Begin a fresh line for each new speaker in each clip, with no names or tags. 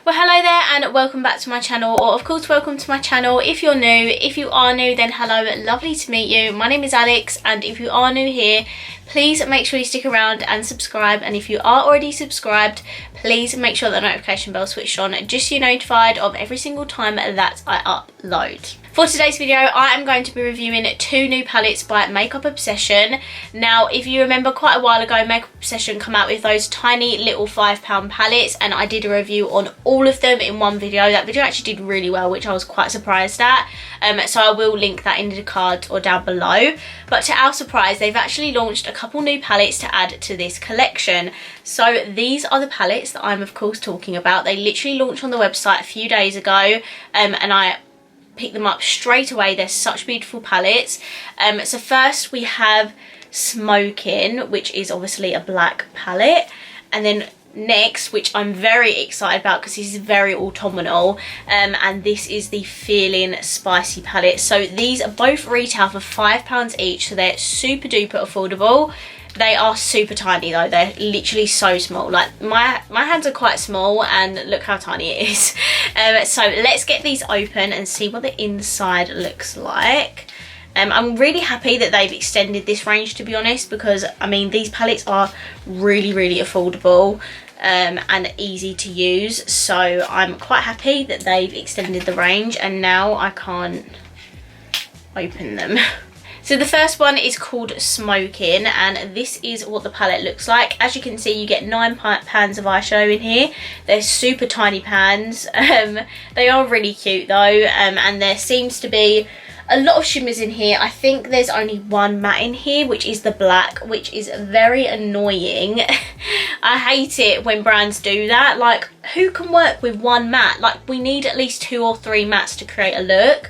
Well, hello there and welcome back to my channel, or of course welcome to my channel if you're new. If you are new, then hello, lovely to meet you. My name is Alex, and if you are new here, please make sure you stick around and subscribe, and if you are already subscribed, please make sure the notification bell switched on just so you're notified of every single time that I upload. For today's video, I am going to be reviewing two new palettes by Makeup Obsession. Now, if you remember, quite a while ago, Makeup Obsession come out with those tiny little £5 palettes, and I did a review on all of them in one video. That video actually did really well, which I was quite surprised at. So I will link that in the card or down below. But to our surprise, they've actually launched a couple new palettes to add to this collection. So these are the palettes that I'm of course talking about. They literally launched on the website a few days ago, and I pick them up straight away. They're such beautiful palettes. So first we have Smokin, which is obviously a black palette, and then next, which I'm very excited about because this is very autumnal, and this is the Feelin Spicy palette. So these are both retail for £5 each, so they're super duper affordable. They are super tiny though. They're literally so small. Like my hands are quite small, and look how tiny it is. So let's get these open and see what the inside looks like. I'm really happy that they've extended this range, to be honest, because I mean these palettes are really affordable and easy to use. So I'm quite happy that they've extended the range, and now I can't open them. So the first one is called Smokin, and this is what the palette looks like. As you can see, you get 9 pans of eyeshadow in here. They're super tiny pans. They are really cute though, and there seems to be a lot of shimmers in here. I think there's only one matte in here, which is the black, which is very annoying. I hate it when brands do that. Like, who can work with one matte? Like, we need at least 2 or 3 mattes to create a look.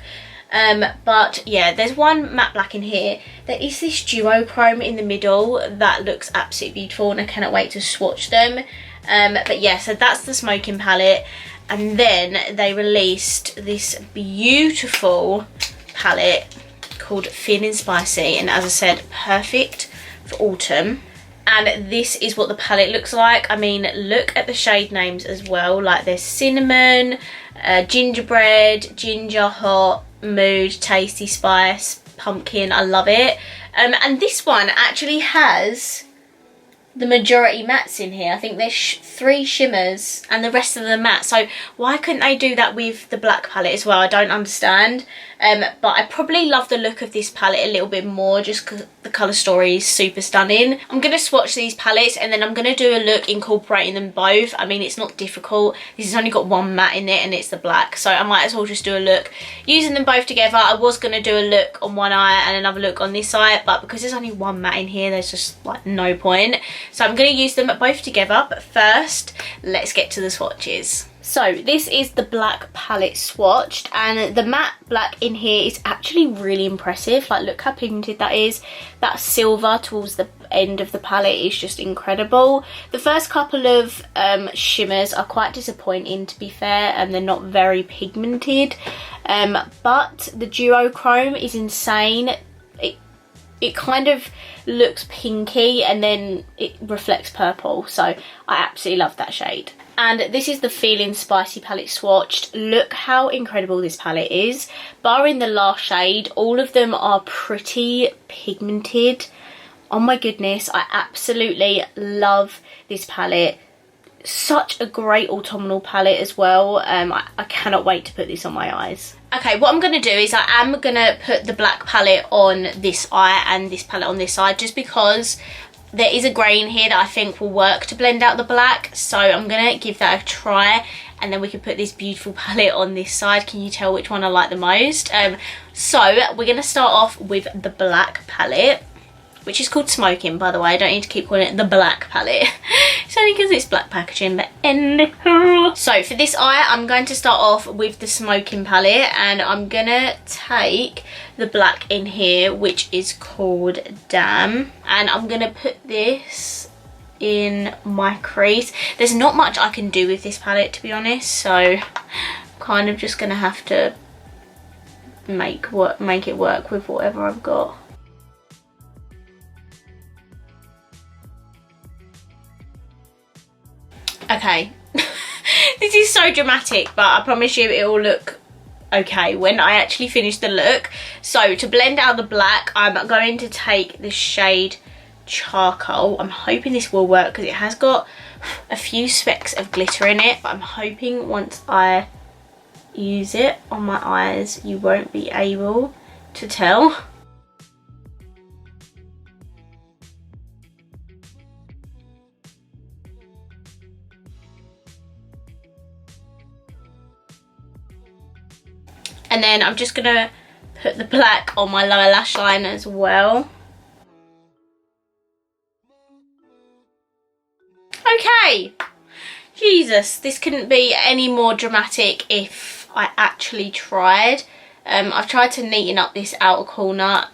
But yeah, there's one matte black in here. There is this duochrome in the middle that looks absolutely beautiful, and I cannot wait to swatch them. But yeah, so that's the Smokin palette, and then they released this beautiful palette called Feelin Spicy, and as I said, perfect for autumn. And this is what the palette looks like. I mean, look at the shade names as well. Like, there's cinnamon, gingerbread, ginger, hot, mood, tasty, spice, pumpkin. I love it. And this one actually has the majority mattes in here. I think there's 3 shimmers and the rest of them matte. So why couldn't they do that with the black palette as well? I don't understand. But I probably love the look of this palette a little bit more, just because the colour story is super stunning. I'm going to swatch these palettes, and then I'm going to do a look incorporating them both. I mean, it's not difficult. This has only got one matte in it, and it's the black. So I might as well just do a look using them both together. I was going to do a look on one eye and another look on this eye, but because there's only one matte in here, there's just like no point. So I'm going to use them both together. But first, let's get to the swatches. So this is the black palette swatched, and the matte black in here is actually really impressive. Like, look how pigmented that is. That silver towards the end of the palette is just incredible. The first couple of shimmers are quite disappointing, to be fair, and they're not very pigmented. But the duochrome is insane. It kind of looks pinky and then it reflects purple, so I absolutely love that shade. And this is the Feelin Spicy palette swatched. Look how incredible this palette is. Barring the last shade, all of them are pretty pigmented. Oh my goodness, I absolutely love this palette. Such a great autumnal palette as well. I cannot wait to put this on my eyes. Okay, what I'm going to do is I am going to put the black palette on this eye and this palette on this side, just because there is a grey in here that I think will work to blend out the black. So I'm going to give that a try, and then we can put this beautiful palette on this side. Can you tell which one I like the most? So we're going to start off with the black palette, which is called Smokin, by the way. I don't need to keep calling it the black palette. It's only because it's black packaging, but anyhow. So for this eye, I'm going to start off with the Smokin palette, and I'm going to take the black in here, which is called Damn. And I'm going to put this in my crease. There's not much I can do with this palette, to be honest, so I'm kind of just going to have to make it work with whatever I've got. Okay, This is so dramatic, but I promise you it will look okay when I actually finish the look. So to blend out the black, I'm going to take the shade Charcoal. I'm hoping this will work because it has got a few specks of glitter in it, but I'm hoping once I use it on my eyes you won't be able to tell. And then I'm just gonna put the black on my lower lash line as well. Okay, Jesus, this couldn't be any more dramatic if I actually tried. I've tried to neaten up this outer corner.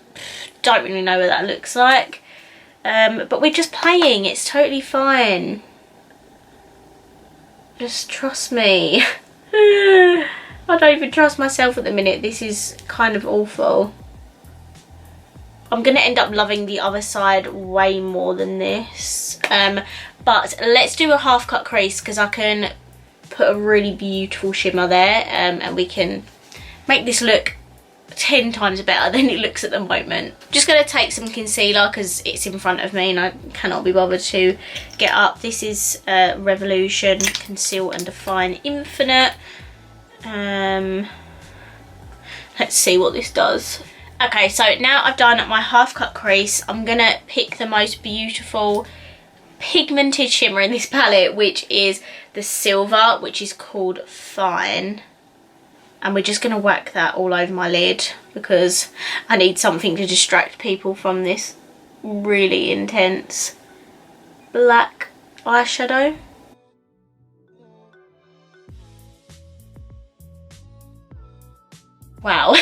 Don't really know what that looks like. But we're just playing, it's totally fine. Just trust me. I don't even trust myself at the minute. This is kind of awful. I'm going to end up loving the other side way more than this. But let's do a half cut crease because I can put a really beautiful shimmer there, and we can make this look 10 times better than it looks at the moment. Just going to take some concealer because it's in front of me and I cannot be bothered to get up. This is Revolution Conceal and Define Infinite. Let's see what this does. Okay, so now I've done my half cut crease, I'm gonna pick the most beautiful pigmented shimmer in this palette, which is the silver, which is called Fine, and we're just gonna whack that all over my lid because I need something to distract people from this really intense black eyeshadow. Wow,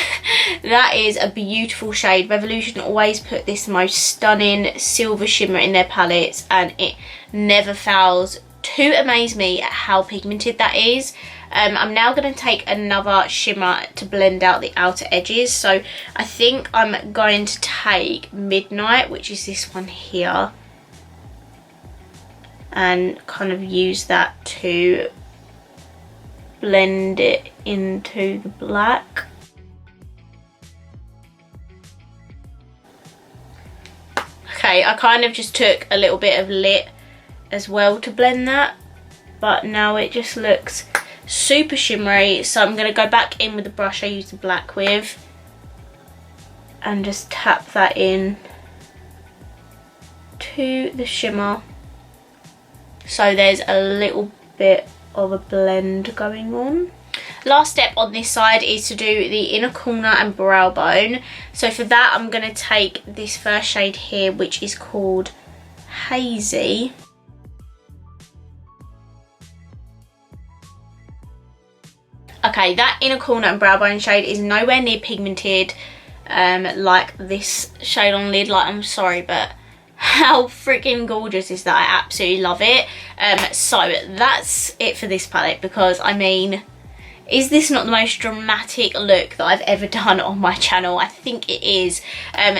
that is a beautiful shade. Revolution always put this most stunning silver shimmer in their palettes and it never fails to amaze me at how pigmented that is. I'm now going to take another shimmer to blend out the outer edges. So I think I'm going to take Midnight, which is this one here, and kind of use that to blend it into the black. Okay, I kind of just took a little bit of Lit as well to blend that, but now it just looks super shimmery. So I'm going to go back in with the brush I used the black with and just tap that in to the shimmer. So there's a little bit of a blend going on. Last step on this side is to do the inner corner and brow bone. So for that I'm going to take this first shade here, which is called Hazy. Okay, that inner corner and brow bone shade is nowhere near pigmented like this shade on lid. Like, I'm sorry, but how freaking gorgeous is that? I absolutely love it. So that's it for this palette, because I mean, is this not the most dramatic look that I've ever done on my channel? I think it is.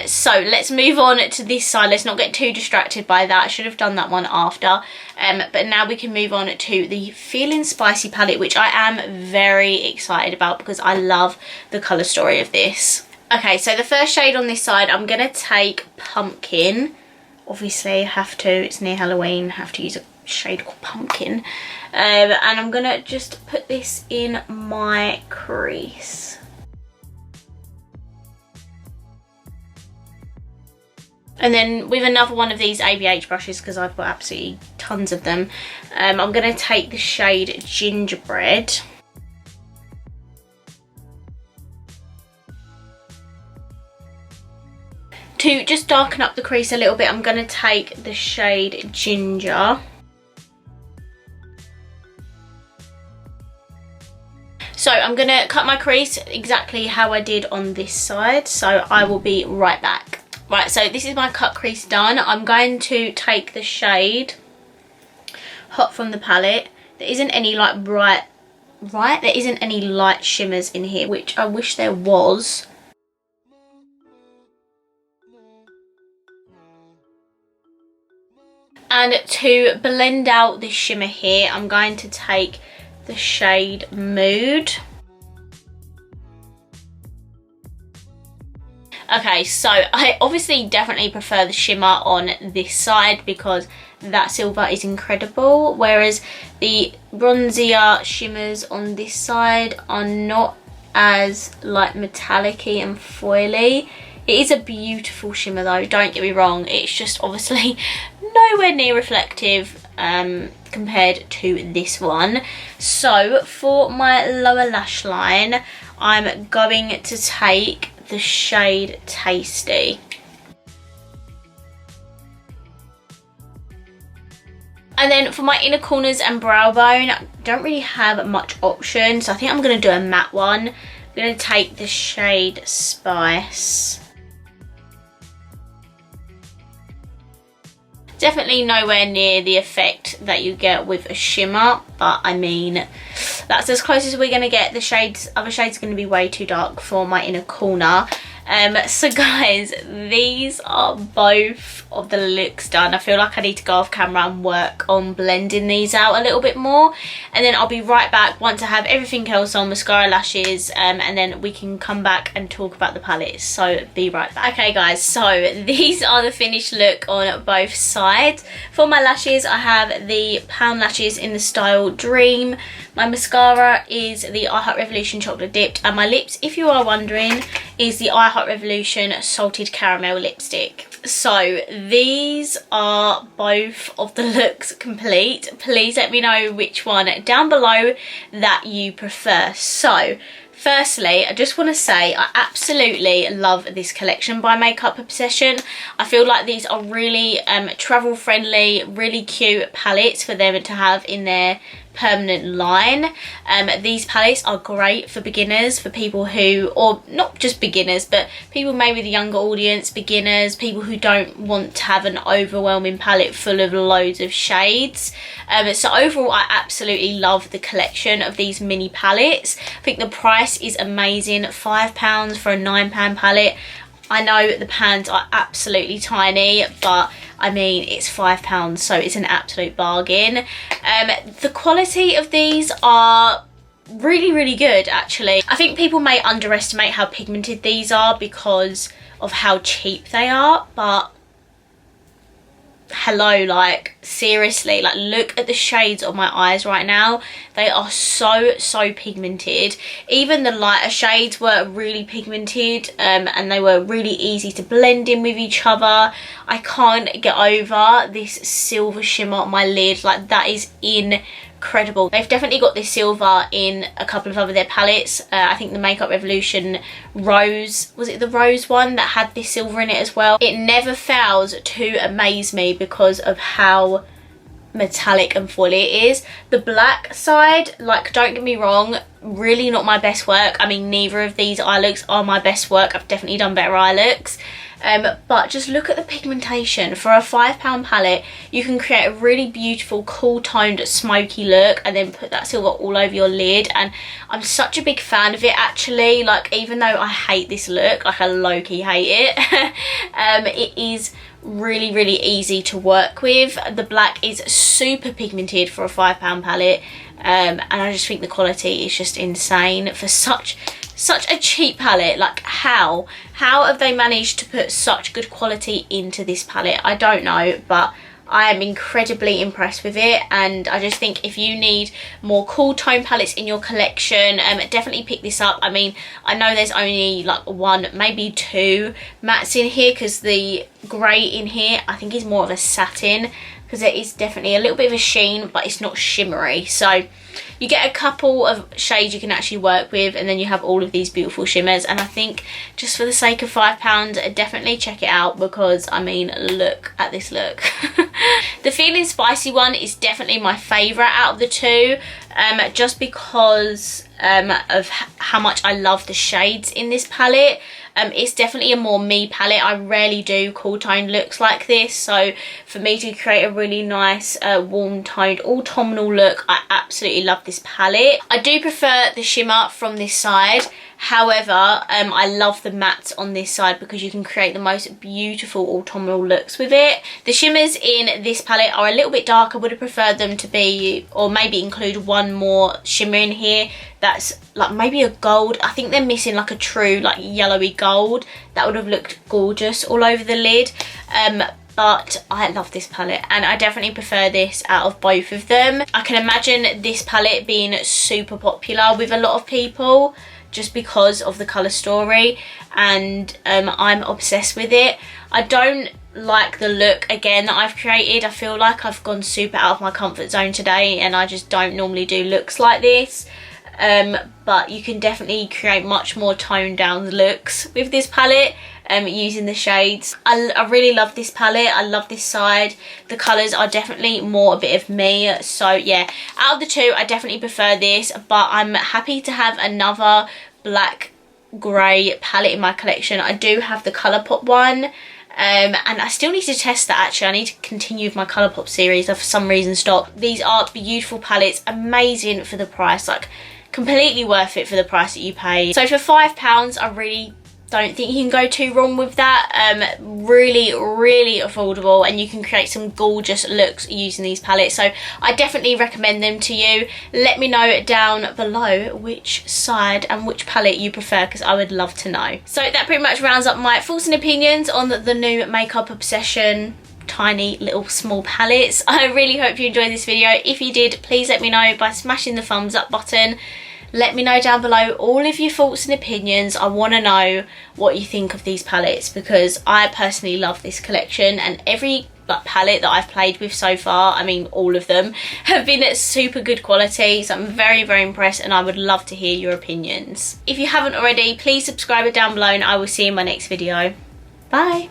So let's move on to this side. Let's not get too distracted by that. I should have done that one after. But now we can move on to the Feelin Spicy palette, which I am very excited about because I love the colour story of this. Okay, so the first shade on this side, I'm going to take Pumpkin. Obviously, I have to. It's near Halloween. I have to use a shade called Pumpkin. And I'm going to just put this in my crease. And then with another one of these ABH brushes, because I've got absolutely tons of them, I'm going to take the shade Gingerbread. To just darken up the crease a little bit, I'm going to take the shade Ginger. So I'm going to cut my crease exactly how I did on this side. So I will be right back. Right, so this is my cut crease done. I'm going to take the shade Hot from the palette. There isn't any like there isn't any light shimmers in here, which I wish there was. And to blend out this shimmer here, I'm going to take the shade Mood. Okay, so I obviously definitely prefer the shimmer on this side because that silver is incredible, whereas the bronzier shimmers on this side are not as like metallic-y and foily. It is a beautiful shimmer though, don't get me wrong, it's just obviously nowhere near reflective compared to this one. So for my lower lash line, I'm going to take the shade Tasty. And then for my inner corners and brow bone, I don't really have much option, so I think I'm going to do a matte one. I'm going to take the shade Spice. Definitely nowhere near the effect that you get with a shimmer, but I mean, that's as close as we're going to get. The shades, other shades are going to be way too dark for my inner corner. So guys, these are both of the looks done. I feel like I need to go off camera and work on blending these out a little bit more, and then I'll be right back once I have everything else on, mascara, lashes, and then we can come back and talk about the palettes. So be right back. Okay guys, so these are the finished look on both sides. For my lashes, I have the Pound Lashes in the style Dream. My mascara is the I Heart Revolution Chocolate Dipped, and my lips, if you are wondering, is the I Heart Revolution Salted Caramel Lipstick. So these are both of the looks complete. Please let me know which one down below that you prefer. So firstly, I just want to say I absolutely love this collection by Makeup Obsession. I feel like these are really travel friendly, really cute palettes for them to have in their permanent line. These palettes are great for beginners, for people who, or not just beginners, but people maybe the younger audience, beginners, people who don't want to have an overwhelming palette full of loads of shades. So overall, I absolutely love the collection of these mini palettes. I think the price is amazing, £5 for a £9 palette. I know the pans are absolutely tiny, but I mean, it's £5, so it's an absolute bargain. The quality of these are really, really good, actually. I think people may underestimate how pigmented these are because of how cheap they are, but hello, like seriously, like look at the shades of my eyes right now. They are so pigmented. Even the lighter shades were really pigmented, and they were really easy to blend in with each other. I can't get over this silver shimmer on my lid. Like, that is incredible. They've definitely got this silver in a couple of other their palettes. I think the Makeup Revolution Rose, was it the Rose one that had this silver in it as well? It never fails to amaze me because of how metallic and foily it is. The black side, like, don't get me wrong, really not my best work. I mean, neither of these eye looks are my best work. I've definitely done better eye looks. But just look at the pigmentation. For a £5 palette, you can create a really beautiful, cool toned, smoky look and then put that silver all over your lid. And I'm such a big fan of it, actually. Like, even though I hate this look, like I low-key hate it, it is really easy to work with. The black is super pigmented for a £5 palette, and I just think the quality is just insane for such a cheap palette. Like, how have they managed to put such good quality into this palette? I don't know, but I am incredibly impressed with it, and I just think if you need more cool tone palettes in your collection, definitely pick this up. I mean, I know there's only like one, maybe two mattes in here, because the grey in here I think is more of a satin, because it is definitely a little bit of a sheen, but it's not shimmery. So you get a couple of shades you can actually work with, and then you have all of these beautiful shimmers. And I think just for the sake of £5, definitely check it out, because I mean, look at this look. The Feelin Spicy one is definitely my favourite out of the two, just because of how much I love the shades in this palette. It's definitely a more me palette. I rarely do cool toned looks like this, so for me to create a really nice warm toned autumnal look, I absolutely love this palette. I do prefer the shimmer from this side. However, I love the mattes on this side because you can create the most beautiful autumnal looks with it. The shimmers in this palette are a little bit dark. I would have preferred them to be, or maybe include one more shimmer in here that's like maybe a gold. I think they're missing like a true like yellowy gold. That would have looked gorgeous all over the lid. But I love this palette and I definitely prefer this out of both of them. I can imagine this palette being super popular with a lot of people just because of the colour story, and I'm obsessed with it. I don't like the look again that I've created. I feel like I've gone super out of my comfort zone today and I just don't normally do looks like this. But you can definitely create much more toned down looks with this palette using the shades. I really love this palette. I love this side. The colours are definitely more a bit of me. So yeah, out of the two, I definitely prefer this, but I'm happy to have another black grey palette in my collection. I do have the Colourpop one. And I still need to test that actually. I need to continue with my Colourpop series. I've for some reason stopped. These are beautiful palettes, amazing for the price, like completely worth it for the price that you pay. So for £5, I really don't think you can go too wrong with that. Really affordable, and you can create some gorgeous looks using these palettes. So I definitely recommend them to you. Let me know down below which side and which palette you prefer, because I would love to know. So that pretty much rounds up my thoughts and opinions on the new Makeup Obsession tiny little small palettes. I really hope you enjoyed this video. If you did, please let me know by smashing the thumbs up button. Let me know down below all of your thoughts and opinions. I want to know what you think of these palettes, because I personally love this collection, and every palette that I've played with so far, I mean all of them, have been at super good quality. So I'm very impressed, and I would love to hear your opinions. If you haven't already, please subscribe down below and I will see you in my next video. Bye.